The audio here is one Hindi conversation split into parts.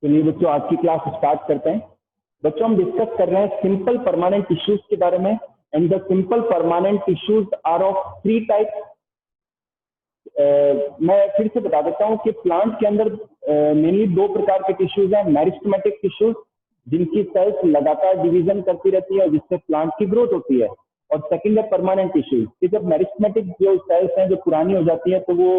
चलिए बच्चों, आज की क्लास स्टार्ट करते हैं। बच्चों, हम डिस्कस कर रहे हैं सिंपल परमानेंट टिश्यूज के बारे में। And the simple permanent tissues are of 3 types. मैं फिर से बता देता हूं कि प्लांट के अंदर मेनली 2 प्रकार के टिश्यूज हैं। मेरिस्टेमेटिक टिश्यूज, जिनकी सेल्स लगातार डिवीजन करती रहती है जिससे प्लांट की ग्रोथ होती है। और सेकंड है परमानेंट टिश्यूज, कि जब मेरिस्टेमेटिक जो सेल्स हैं जो पुरानी हो जाती है तो वो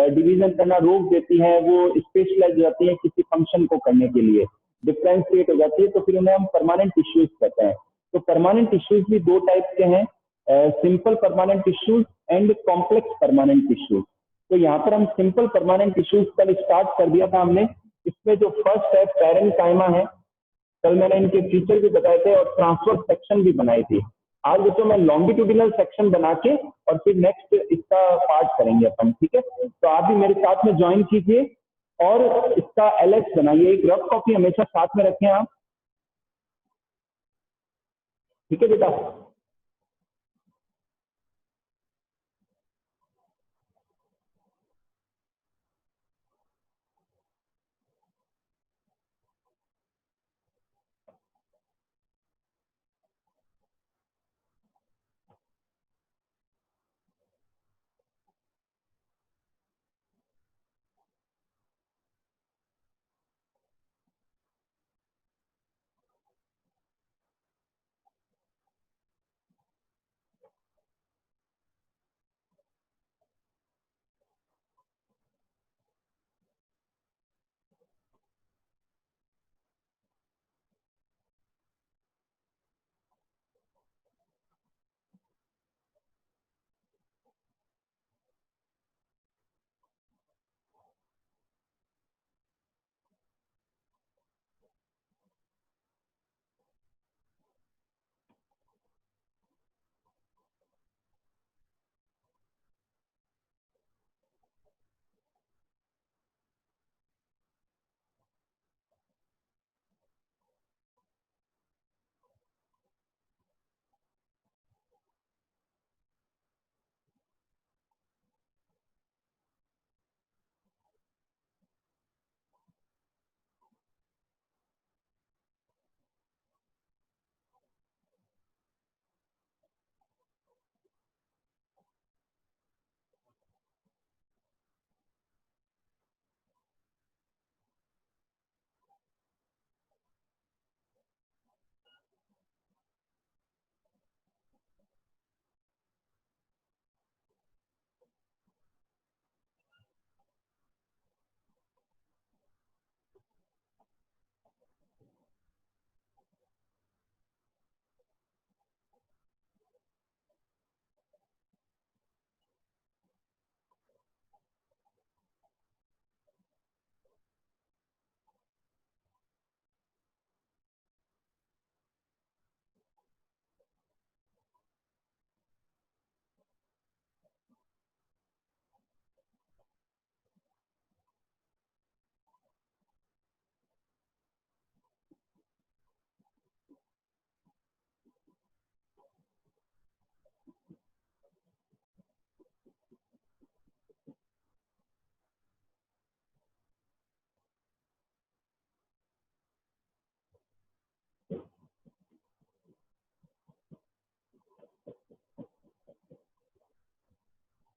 डिवीजन करना रोक देती है, वो स्पेशलाइज हो जाती है किसी फंक्शन को करने के लिए, डिफ्रेंशिएट हो जाती है, तो फिर उन्हें हम परमानेंट टिश्यूज कहते हैं। तो परमानेंट टिश्यूज भी 2 टाइप के हैं, simple permanent tissues and complex permanent tissues. तो यहाँ पर हम सिंपल परमानेंट टिश्यूज कल स्टार्ट कर दिया था हमने। इसमें जो फर्स्ट है पैरेन्काइमा है, कल मैंने इनके फीचर भी बताए थे और ट्रांसफर सेक्शन भी बनाई थी। आज बच्चों मैं लॉन्गिट्यूडिनल सेक्शन बना के और फिर नेक्स्ट इसका पार्ट करेंगे अपन, ठीक है। तो आप भी मेरे साथ में ज्वाइन कीजिए और इसका एलएच बनाइए। एक रफ कॉपी हमेशा साथ में रखें आप, ठीक है बेटा।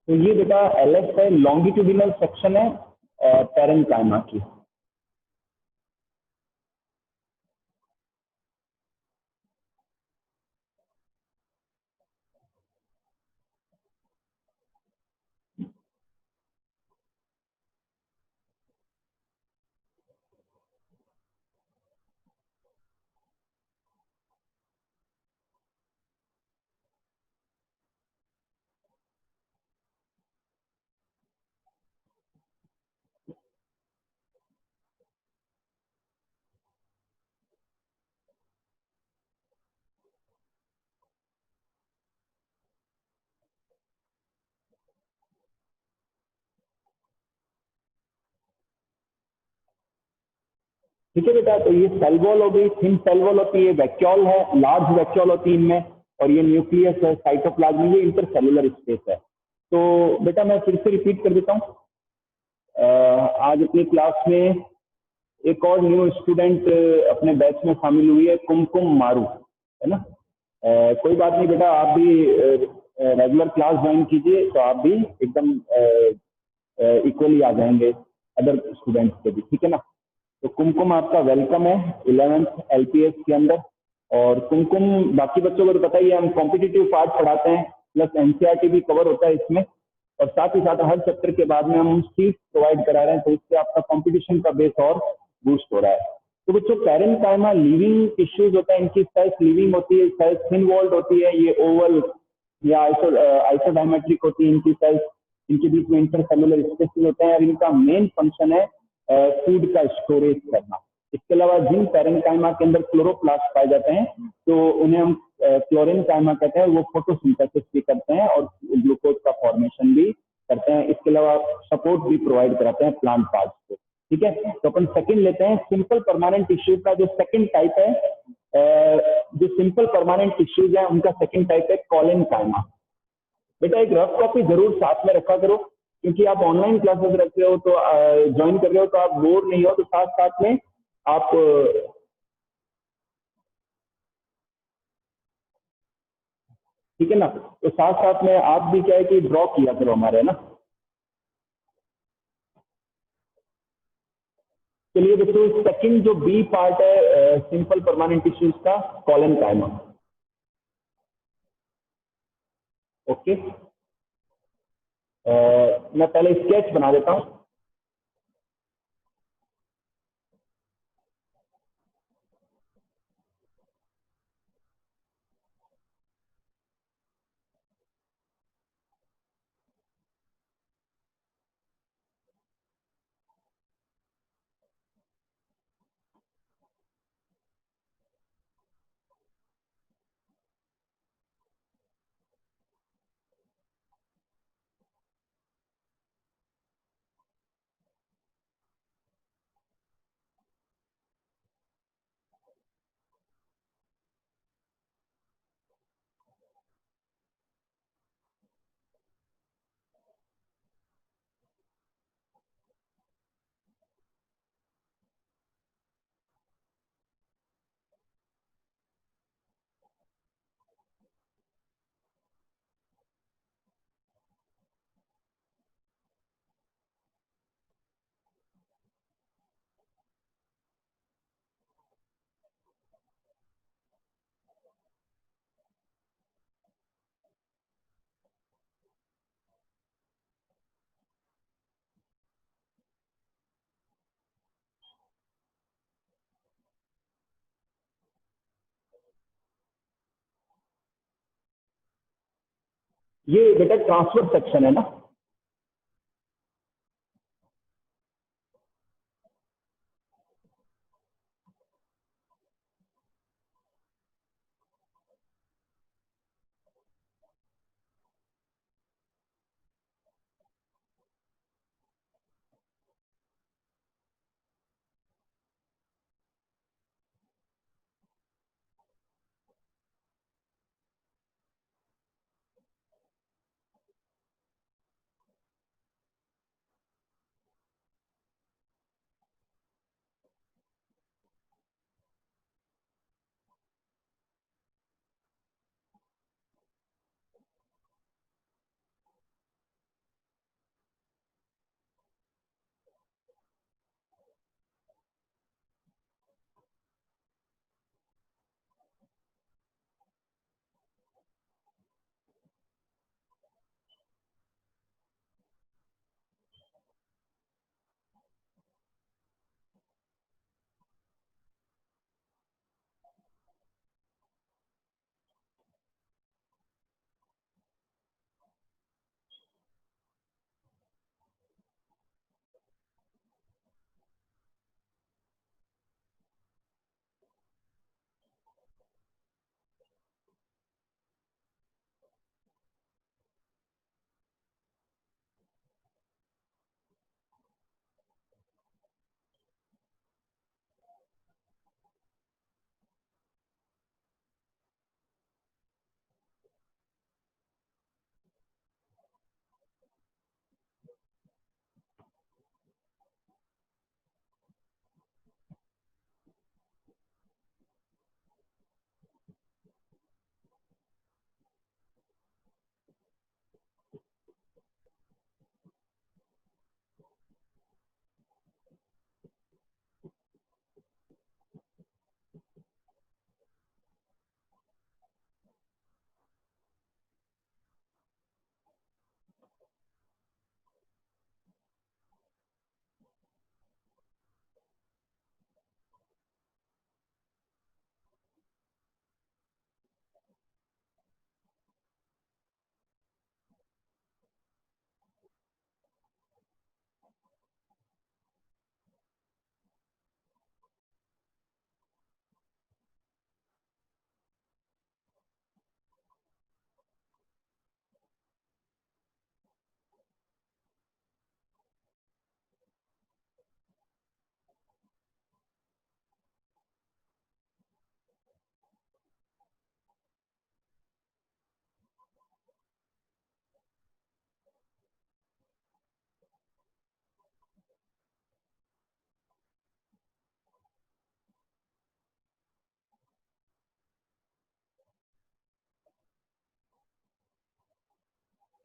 तो ये बेटा एलएच है, लॉन्गिट्यूडिनल सेक्शन है पैरेन्काइमा की। ठीक है बेटा, तो ये सेल वॉल हो गई, थिन सेल वॉल होती है, वैक्यूल है, लार्ज वैक्यूल होती है इनमें, और ये न्यूक्लियस है, साइटोप्लाज्म, ये इंटरसेलुलर स्पेस है। तो बेटा मैं फिर से रिपीट कर देता हूँ। आज अपनी क्लास में एक और न्यू स्टूडेंट अपने बैच में शामिल हुई है, कुमकुम मारू, है ना। कोई बात नहीं बेटा, आप भी रेगुलर क्लास ज्वाइन कीजिए तो आप भी एकदम इक्वली आ जाएंगे अदर स्टूडेंट्स के भी, ठीक है ना। तो कुमकुम आपका वेलकम है 11th एलपीएस के अंदर। और कुमकुम, बाकी बच्चों को तो पता ही है, हम कॉम्पिटिटिव पार्ट पढ़ाते हैं, प्लस एनसीईआरटी भी कवर होता है इसमें, और साथ ही साथ हर चैप्टर के बाद में हम सीट प्रोवाइड करा रहे हैं, तो इससे आपका कंपटीशन का बेस और बूस्ट हो रहा है। तो बच्चों, पैरेंकाइमा लीविंग इश्यूज होता है, इनकी सेल्फ लीविंग होती है, सेल्फ थिन वॉल्ड होती है, ये ओवल या आइसोडायमेट्रिक होती है इनकी सेल्फ, इनके बीच में इंटरसेलुलर स्पेसेस होते हैं, और इनका मेन फंक्शन है फूड का स्टोरेज करना। इसके अलावा जिन पैरेंकाइमा के अंदर क्लोरोप्लास्ट पाए जाते हैं तो उन्हें हम क्लोरिन काइमा कहते हैं, वो फोटोसिंथेसिस भी करते हैं और ग्लूकोज का फॉर्मेशन भी करते हैं। इसके अलावा सपोर्ट भी प्रोवाइड कराते हैं प्लांट पार्ट्स को, ठीक है। तो अपन सेकंड लेते हैं, सिंपल परमानेंट टिश्यू का जो सेकंड टाइप है, जो सिंपल परमानेंट टिश्यूज है उनका सेकंड टाइप है कॉलिन काइमा। बेटा एक रफ कॉपी जरूर साथ में रखा करो, क्योंकि आप ऑनलाइन क्लासेस रख रहे हो तो ज्वाइन कर रहे हो तो आप बोर नहीं हो, तो साथ साथ में आप ठीक है ना, तो साथ साथ में आप भी क्या है कि ड्रॉ किया करो हमारे, है ना। चलिए दोस्तों, सेकंड जो बी पार्ट है सिंपल परमानेंट टिश्यूज का, कॉलन काइमा। ओके, मैं पहले स्केच बना देता हूं। ये बेटा ट्रांसफर सेक्शन है ना।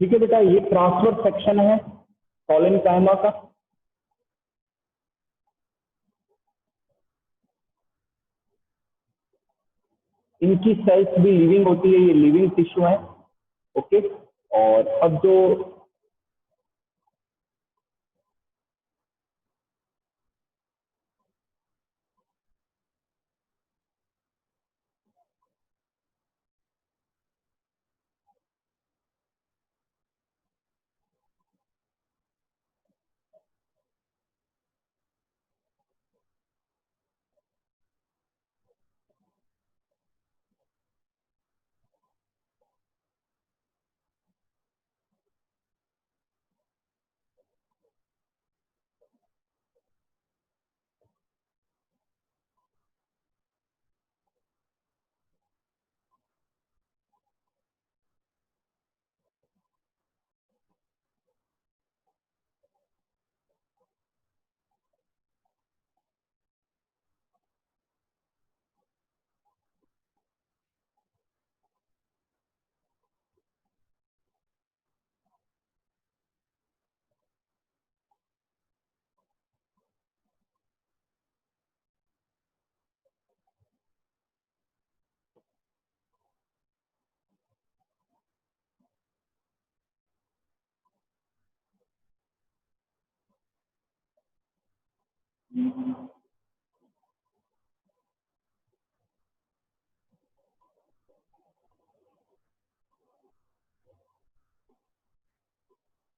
ठीक है बेटा, ये ट्रांसफर सेक्शन है कॉलन कायमा का। इनकी सेल्स भी लिविंग होती है, ये लिविंग टिश्यू है। ओके, और अब जो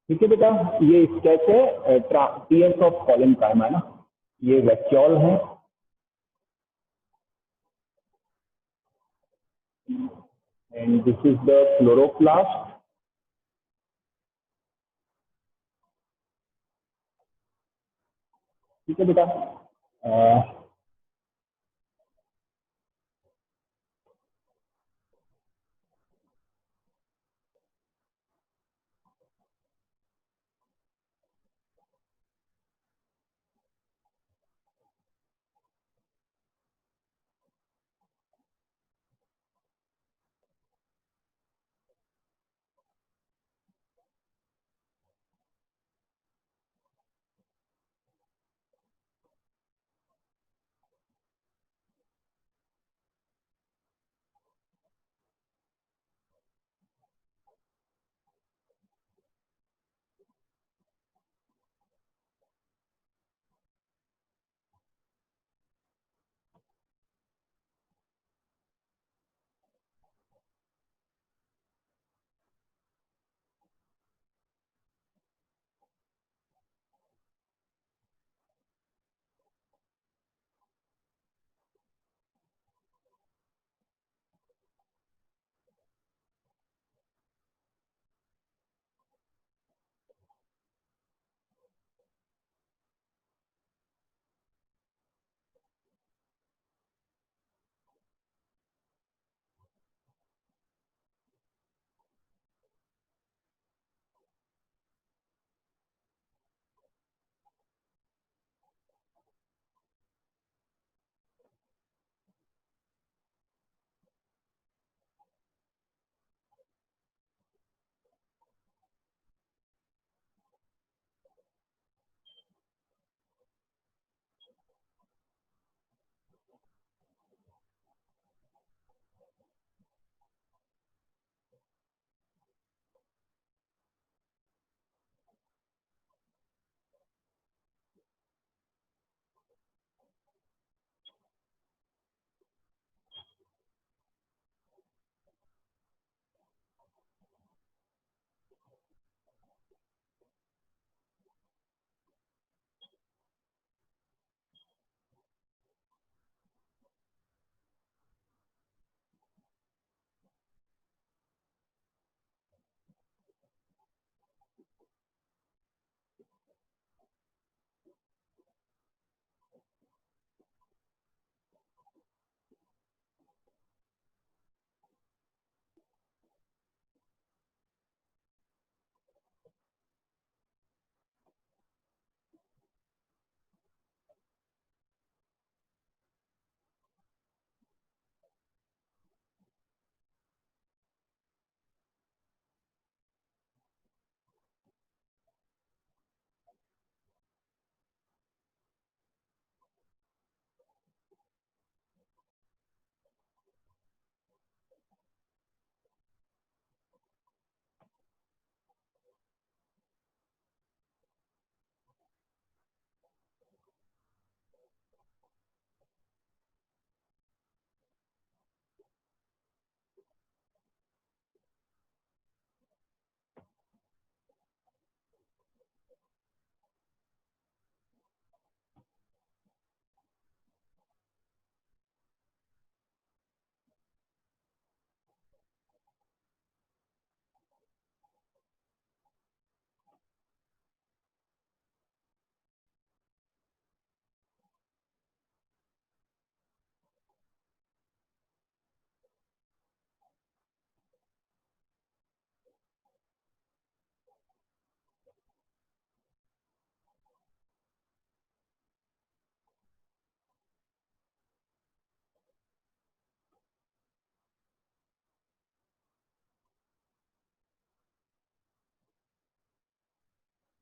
ठीक है बेटा, ये स्केच है टीएस ऑफ कॉलन कायमा ना, ये वैक्यूल है and this is the chloroplast. ठीक है बेटा,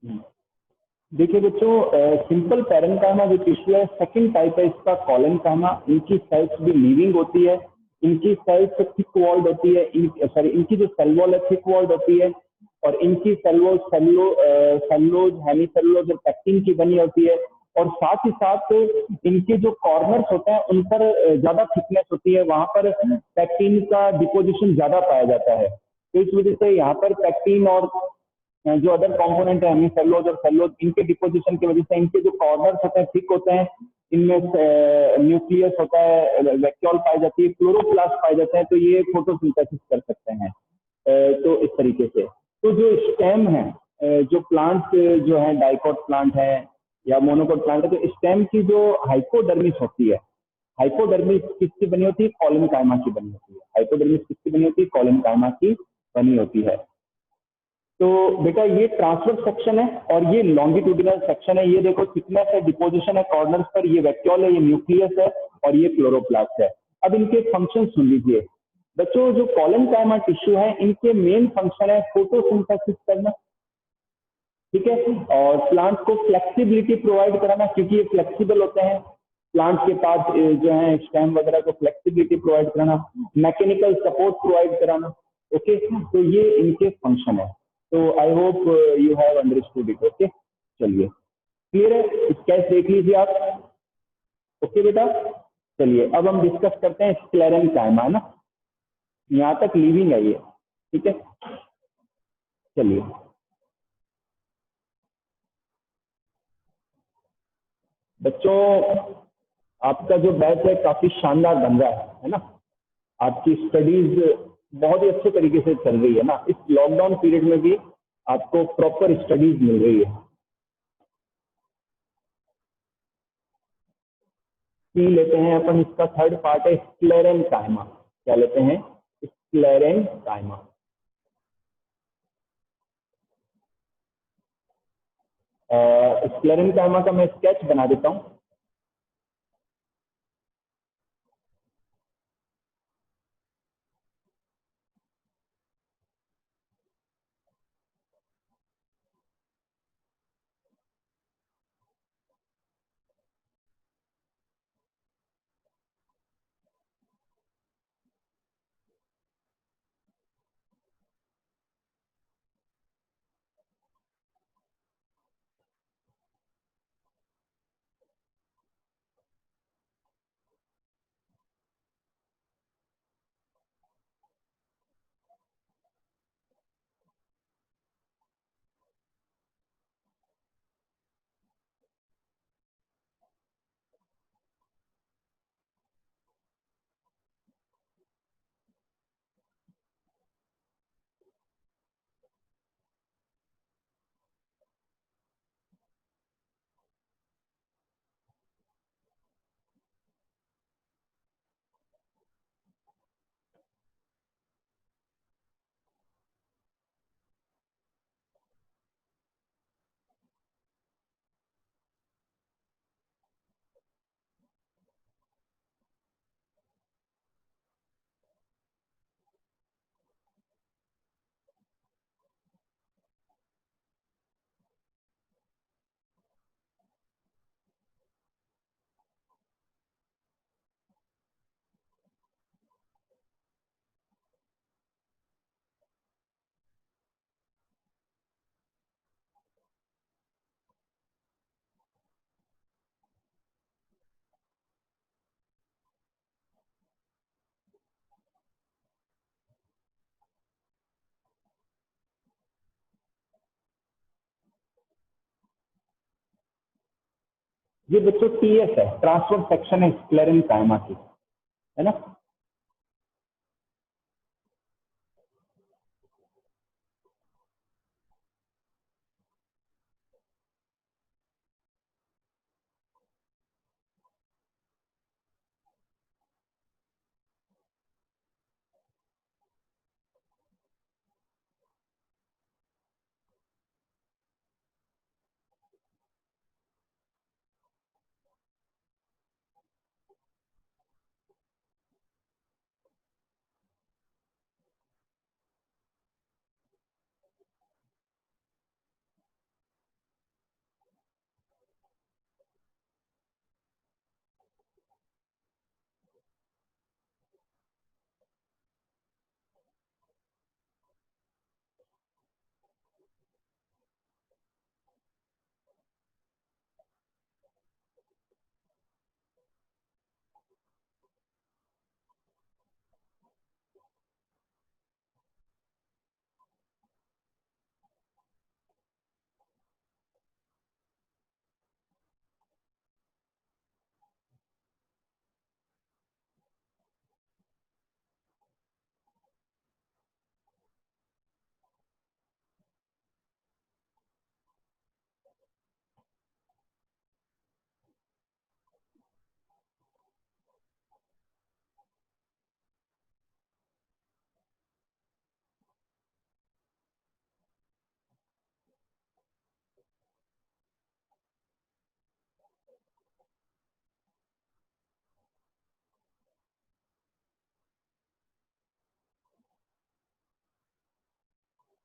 देखिए बच्चों, सिंपल पैरेन्काइमा जो टिश्यू है, सेकंड टाइप है इसका कॉलेनकाइमा। इनकी सेल्स भी लिविंग होती है, इनकी सेल्स थिक वॉल्ड होती है, सॉरी इनकी जो सेल वॉल है थिक वॉल्ड होती है, और इनकी सेल वॉल सेल्लोज, हेमीसेल्यूलोज और पैक्टिन की बनी होती है। और साथ ही साथ इनके जो कॉर्नर्स होते हैं उन पर ज्यादा थिकनेस होती है, वहां पर पैक्टिन का डिपोजिशन ज्यादा पाया जाता है। तो इस वजह से यहाँ पर पैक्टिन और जो अदर कंपोनेंट है हेमीसेल्यूलोज और सेल्यूलोज, इनके डिपोजिशन की वजह से इनके जो कॉर्नर्स होते हैं थिक होते हैं, इनमें न्यूक्लियस होता है, वैक्यूल पाई जाती है, क्लोरोप्लास्ट पाए जाते हैं, तो ये फोटोसिंथेसिस कर सकते हैं। तो इस तरीके से तो जो स्टेम है, जो प्लांट जो है डाइकोट प्लांट है या मोनोकोट प्लांट है, तो स्टेम की जो हाइपोडर्मिस होती है, हाइपोडर्मिस किसकी बनी होती है? कॉलेनकाइमा की बनी होती है। हाइपोडर्मिस किसकी बनी होती है? कॉलेनकाइमा की बनी होती है। तो बेटा ये ट्रांसवर्स सेक्शन है और ये लॉन्गिट्यूडिनल सेक्शन है। ये देखो थिकनेस है, डिपोजिशन है कॉर्नर्स पर, ये वैक्यूल है, ये न्यूक्लियस है और ये क्लोरोप्लास्ट है। अब इनके फंक्शन सुन लीजिए बच्चों। जो कॉलेनकाइमा टिश्यू है, इनके मेन फंक्शन है फोटोसिंथेसिस करना, ठीक है, और प्लांट को फ्लेक्सिबिलिटी प्रोवाइड कराना, क्योंकि ये फ्लेक्सिबल होते हैं। प्लांट के पास जो है स्टेम वगैरह को फ्लेक्सिबिलिटी प्रोवाइड कराना, मैकेनिकल सपोर्ट प्रोवाइड कराना। ओके, तो ये इनके फंक्शन है। तो I hope you have understood it. Okay, चलिए क्लियर है, स्केच देख लीजिए आप। ओके बेटा, चलिए अब हम डिस्कस करते हैं स्क्लेरेंकाइमा, है ना, यहाँ तक लिविंग है ये, ठीक है। चलिए बच्चों, आपका जो बैच है काफी शानदार बन रहा है ना। आपकी स्टडीज बहुत ही अच्छे तरीके से चल रही है ना। इस लॉकडाउन पीरियड में भी आपको प्रॉपर स्टडीज मिल रही है। सी लेते हैं अपन, इसका थर्ड पार्ट है स्क्लेरेंकाइमा। क्या लेते हैं? स्क्लेरेंकाइमा। स्क्लेरेंकाइमा का मैं स्केच बना देता हूँ। ये बच्चों टीएस है, ट्रांसफर सेक्शन है स्क्लेरेंकाइमा की, है ना।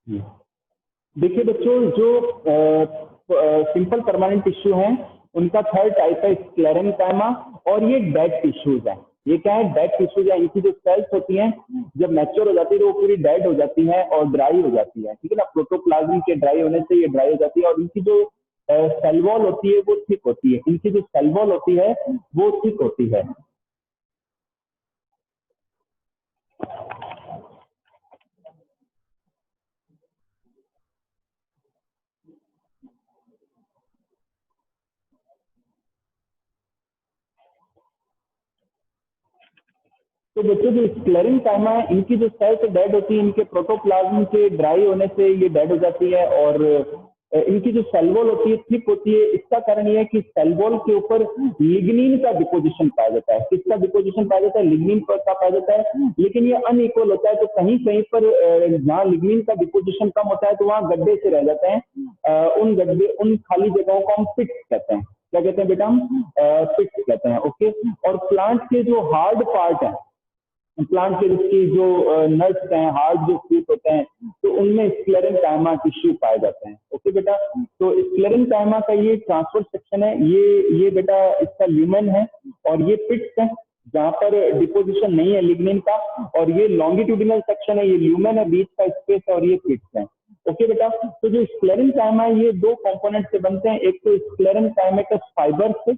हम्म। देखिए बच्चों, जो सिंपल परमानेंट टिश्यू हैं उनका थर्ड टाइप है स्क्लेरेंकाइमा, और ये डेड टिश्यूज हैं। ये क्या है? डेड टिश्यूज है। इनकी जो सेल्स होती हैं जब मैच्योर हो जाती है तो वो पूरी डेड हो जाती है और ड्राई हो जाती है, ठीक है ना। प्रोटोप्लाज्म के ड्राई होने से ये ड्राई हो जाती है, और इनकी जो सेल वॉल होती है वो थिक होती है। इनकी जो सेल वॉल होती है वो थिक होती है। तो बच्चों जो स्क्लेरेंकाइमा है इनकी जो सेल्स डेड होती है, इनके प्रोटोप्लाज्म के ड्राई होने से ये डेड हो जाती है, और इनकी जो सेल वॉल होती है थिक होती है। इसका कारण ये है कि सेल वॉल के ऊपर लिग्निन का डिपोजिशन पाया जाता है। किसका डिपोजिशन पाया जाता है? लिग्निन का पाया जाता है, लेकिन ये अनइक्वल होता है। तो कहीं कहीं पर जहाँ लिग्निन का डिपोजिशन कम होता है तो वहाँ गड्ढे से रह जाते हैं। उन गड्ढे, उन खाली जगहों को हम पिट्स कहते हैं। क्या कहते हैं बेटा? हम पिट्स कहते हैं। ओके। और प्लांट के जो हार्ड पार्ट है, प्लांट के जिसकी जो नट्स हैं, हार्ड जो फ्रूट होते हैं, तो उनमें स्क्लेरेंकाइमा टिश्यू पाए जाते हैं। ओके बेटा। तो स्क्लेरेंकाइमा का ये ट्रांसफर सेक्शन है, ये बेटा इसका ल्यूमेन है, और ये पिट्स है जहां पर डिपोजिशन नहीं है लिग्निन का, और ये लॉन्गिट्यूडिनल सेक्शन है, ये ल्यूमेन है, बीच का स्पेस है, और ये पिट्स है। ओके बेटा। तो जो स्क्लेरेंकाइमा है ये दो कंपोनेंट से बनते हैं, एक तो स्क्लेरेंकाइमेटस फाइबर से,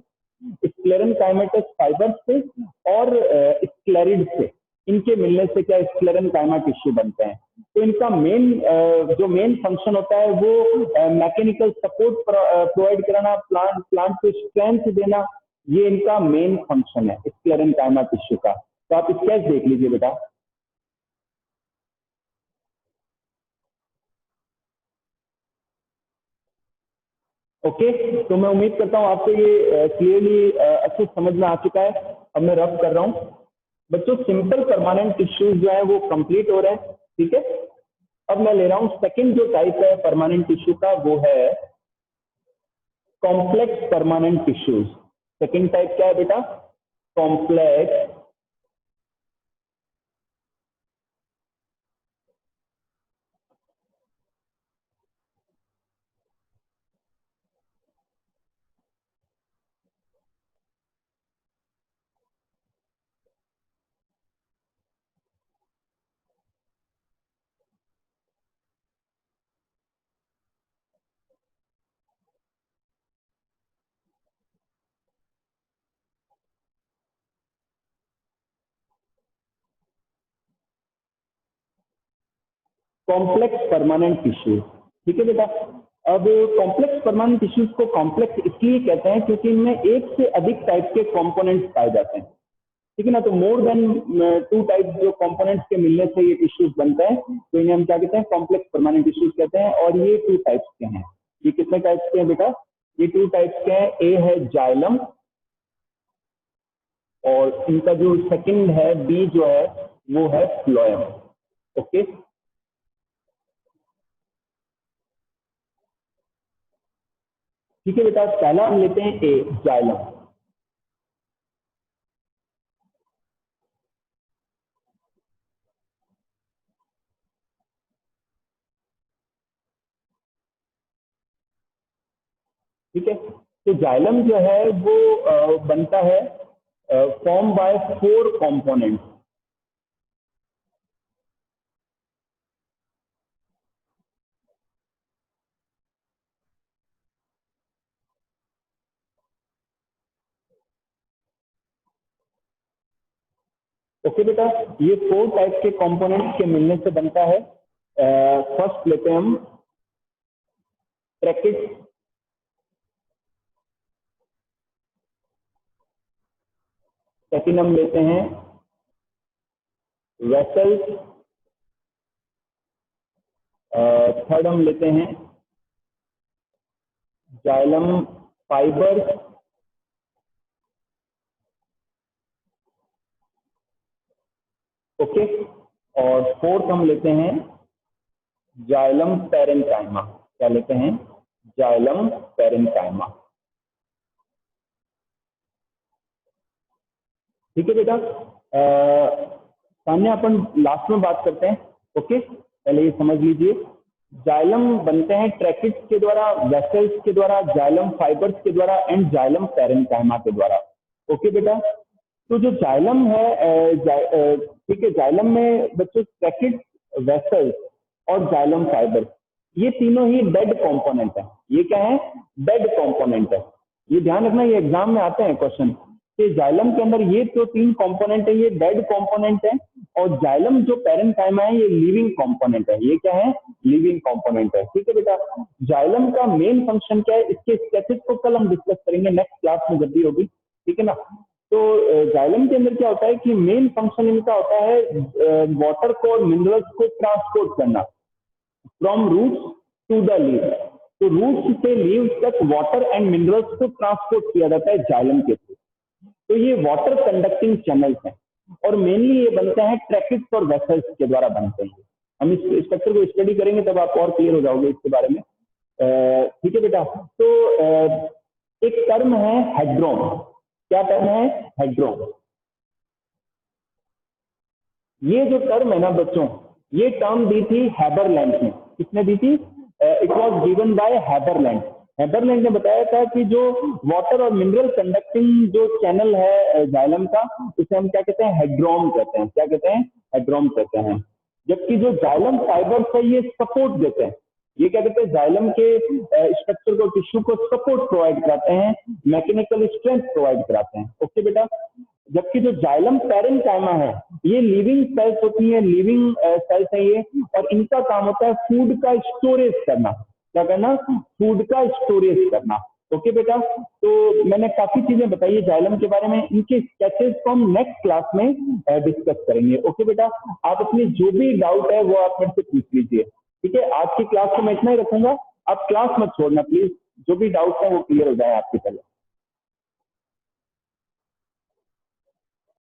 स्क्लेरेंकाइमेटस फाइबर से, और स्क्लेरिड से। इनके मिलने से क्या स्क्लेरेंकाइमा टिश्यू बनते हैं। तो इनका मेन जो मेन फंक्शन होता है वो मैकेनिकल सपोर्ट प्रोवाइड कराना, प्लांट को स्ट्रेंथ देना, ये इनका मेन फंक्शन है स्क्लेरेंकाइमा टिश्यू का। तो आप स्केच देख लीजिए बेटा। ओके। तो मैं उम्मीद करता हूं आपको ये क्लियरली अच्छे समझ में आ चुका है। अब मैं रब कर रहा हूं बच्चों। सिंपल परमानेंट टिश्यूज जो है वो कंप्लीट हो रहे हैं, ठीक है। अब मैं ले रहा हूं सेकंड जो टाइप है परमानेंट टिश्यू का, वो है complex permanent tissues. Second type क्या है बेटा? कॉम्प्लेक्स कॉम्प्लेक्स परमानेंट टिश्यूज, ठीक है बेटा। अब कॉम्प्लेक्स परमानेंट टिश्यूज को कॉम्प्लेक्स इसलिए कहते हैं क्योंकि इनमें एक से अधिक टाइप के कंपोनेंट्स पाए जाते हैं, ठीक है ना। तो मोर देन टू टाइप जो कंपोनेंट्स के मिलने से ये टिश्यूज बनते हैं, तो इन्हें हम क्या कहते हैं? कॉम्प्लेक्स परमानेंट टिश्यूज कहते हैं। और ये टू टाइप्स के हैं। ये कितने टाइप्स के हैं बेटा? ये टू टाइप्स के हैं। ए है जाइलम, और इनका जो सेकंड है बी जो है वो है फ्लोएम। ओके। ठीक है बेटा। पहला हम लेते हैं ए जाइलम। ठीक है। तो जाइलम जो है वो बनता है form by four components. Okay बेटा। ये फोर टाइप के कंपोनेंट्स के मिलने से बनता है। फर्स्ट लेते हैं हम ट्रैकिट, सेकंड हम लेते हैं वेसल्स, थर्ड हम लेते हैं जाइलम फाइबर्स, ओके, और फोर्थ हम लेते हैं जाइलम पेरेंकाइमा। क्या लेते हैं? Xylem parenchyma. ठीक है बेटा। सामने अपन लास्ट में बात करते हैं। ओके, पहले ये समझ लीजिए जाइलम बनते हैं ट्रैकिड्स के द्वारा, वेसल्स के द्वारा, जाइलम फाइबर्स के द्वारा एंड जाइलम पैरेन्काइमा के द्वारा। ओके बेटा, तो जो जाइलम है ठीक है, जाइलम में बच्चों ट्रैकिड्स, वेसल्स और जाइलम फाइबर्स, ये तीनों ही डेड कंपोनेंट है। ये क्या है? डेड कंपोनेंट है। ये ध्यान रखना, ये एग्जाम में आते हैं क्वेश्चन कि जाइलम के अंदर ये जो तीन कंपोनेंट है ये डेड कंपोनेंट है, और जाइलम जो पैरेन्काइमा है ये लिविंग कंपोनेंट है। ये क्या है? लिविंग कंपोनेंट है। ठीक है बेटा, जाइलम का मेन फंक्शन क्या है, इसके स्केचेस को कल हम डिस्कस करेंगे नेक्स्ट क्लास में जब भी होगी। ठीक है ना। तो जाइलम के अंदर क्या होता है कि मेन फंक्शन इनका होता है वाटर को और मिनरल्स को ट्रांसपोर्ट करना from roots to the leave. तो रूट्स से लीव्स तक वाटर एंड मिनरल्स को ट्रांसपोर्ट किया जाता है जाइलम के थ्रू। तो ये वाटर कंडक्टिंग चैनल्स हैं और मेनली ये बनते हैं ट्रैकिड्स और वेसल्स के द्वारा बनते हैं। हम इस स्ट्रक्चर को स्टडी करेंगे तब आप और क्लियर हो जाओगे इसके बारे में। ठीक है बेटा, तो एक टर्म है हेड्रोम। क्या टर्म है? हेड्रोम। ये जो टर्म है ना बच्चों, ये टर्म दी थी हैबरलैंड ने। किसने दी थी? It was given by Haberlandt. Haberlandt ने बताया था कि जो वाटर और मिनरल कंडक्टिंग जो चैनल है जाइलम का, उसे हम क्या कहते हैं? हेड्रोम कहते हैं। क्या कहते हैं? हेड्रोम कहते हैं। जबकि जो जाइलम फाइबर्स है ये सपोर्ट देते हैं। ये क्या कहते हैं? जाइलम के स्ट्रक्चर को, टिश्यू को सपोर्ट प्रोवाइड कराते हैं, मैकेनिकल स्ट्रेंथ प्रोवाइड कराते हैं। ओके बेटा, जबकि जो जाइलम पैरेन्काइमा है ये लिविंग सेल्स होती है, लिविंग सेल्स है ये, और इनका काम होता है फूड का स्टोरेज करना। क्या करना? फूड का स्टोरेज करना। ओके बेटा, तो मैंने काफी चीजें बताई है जाइलम के बारे में, इनके स्केचेस को हम नेक्स्ट क्लास में डिस्कस करेंगे। ओके बेटा, आप अपनी जो भी डाउट है वो आप मेरे से पूछ लीजिए। ठीक है, आज की क्लास को मैं इतना ही रखूंगा, आप क्लास मत छोड़ना प्लीज, जो भी डाउट है वो क्लियर हो जाए आपके पहले।